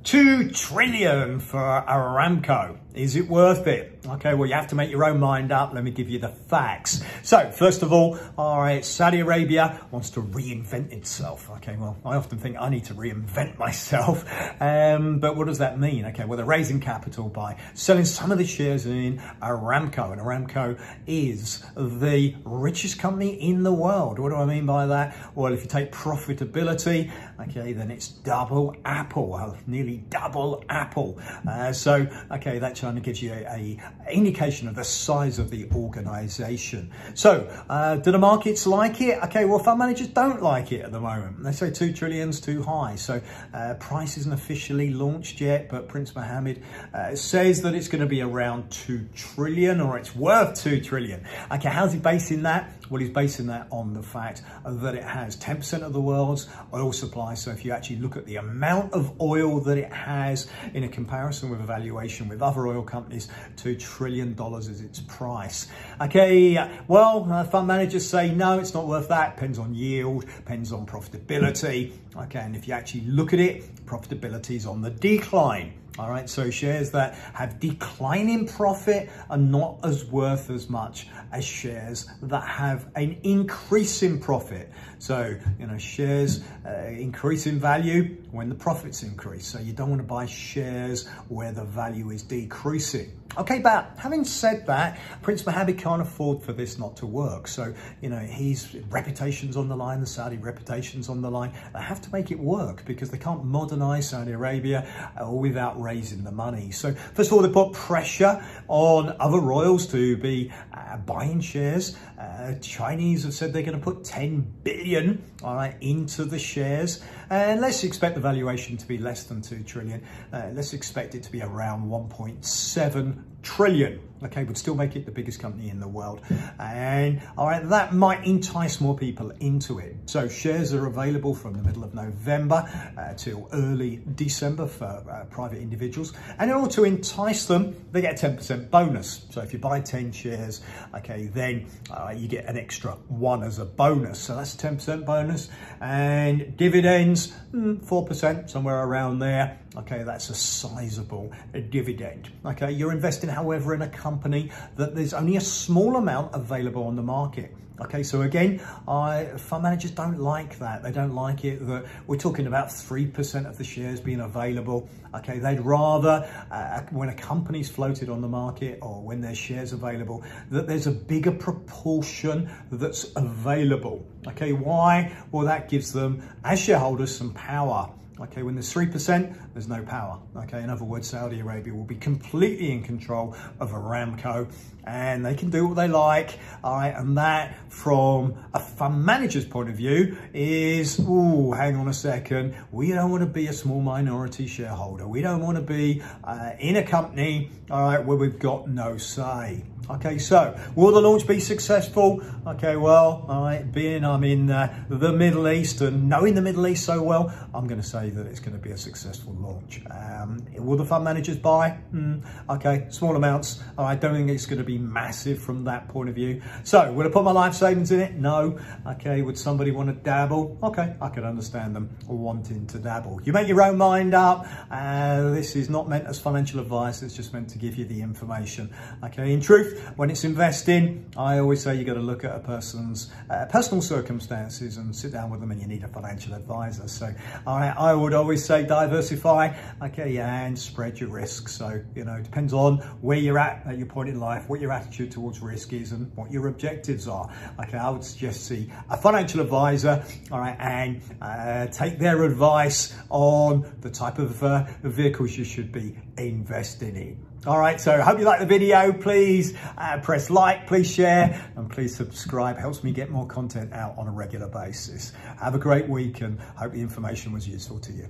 2 trillion for Aramco. Is it worth it? Okay, well, you have to make your own mind up. Let me give you the facts. So, first of all right, Saudi Arabia wants to reinvent itself. Okay, well, I often think I need to reinvent myself. But what does that mean? Okay, well, they're raising capital by selling some of the shares in Aramco. And Aramco is the richest company in the world. What do I mean by that? Well, if you take profitability, okay, then it's double Apple. Well, nearly double Apple. Okay, that kind of gives you a indication of the size of the organization. So, do the markets like it? Okay, well, fund managers don't like it at the moment. They say 2 trillion's too high. So, price isn't officially launched yet, but Prince Mohammed says that it's going to be around 2 trillion, or it's worth 2 trillion. Okay, how's he basing that? Well, he's basing that on the fact that it has 10% of the world's oil supply. So if you actually look at the amount of oil that it has in a comparison with a valuation with other oil companies, $2 trillion is its price. Okay, well, fund managers say, no, it's not worth that. Depends on yield, depends on profitability. Okay, and if you actually look at it, profitability is on the decline. All right, so shares that have declining profit are not as worth as much as shares that have an increase in profit. So, you know, shares increase in value when the profits increase. So you don't want to buy shares where the value is decreasing. Okay, but having said that, Prince Mohammed can't afford for this not to work. So, you know, his reputation's on the line, the Saudi reputation's on the line. They have to make it work because they can't modernize Saudi Arabia without raising the money. So, first of all, they put pressure on other royals to be buying shares. Chinese have said they're going to put 10 billion, all right, into the shares. And let's expect the valuation to be less than 2 trillion. Let's expect it to be around 1.7 trillion. Okay, would still make it the biggest company in the world. And all right, that might entice more people into it. So shares are available from the middle of November till early December for private individuals. And in order to entice them, they get a 10% bonus. So if you buy 10 shares, okay, then you get an extra 1 as a bonus. So that's a 10% bonus. And dividends, 4%, somewhere around there. Okay, that's a sizable dividend. Okay, you're investing, however, in a company that there's only a small amount available on the market. Okay, so again, fund managers don't like that. They don't like it that we're talking about 3% of the shares being available. Okay, they'd rather, when a company's floated on the market or when there's shares available, that there's a bigger proportion that's available. Okay, why? Well, that gives them, as shareholders, some power. Okay, when there's 3%, there's no power. Okay, in other words, Saudi Arabia will be completely in control of Aramco and they can do what they like. All right, and that from a fund manager's point of view is, oh, hang on a second. We don't want to be a small minority shareholder. We don't want to be in a company, all right, where we've got no say. Okay, so will the launch be successful? Okay, well, all right, being I'm in the Middle East and knowing the Middle East so well, I'm going to say that it's going to be a successful launch. Will the fund managers buy? Okay, small amounts. I don't think it's going to be massive from that point of view. So, would I put my life savings in it? No. Okay, would somebody want to dabble? Okay, I could understand them wanting to dabble. You make your own mind up. This is not meant as financial advice. It's just meant to give you the information. Okay, in truth, when it's investing, I always say you got to look at a person's personal circumstances and sit down with them, and you need a financial advisor. So I would always say diversify, okay, and spread your risk. So, you know, it depends on where you're at your point in life, what your attitude towards risk is and what your objectives are. Okay, I would suggest see a financial advisor, all right, and take their advice on the type of vehicles you should be investing in. All right, so I hope you like the video. Please press like, please share, and please subscribe. Helps me get more content out on a regular basis. Have a great week and hope the information was useful to you.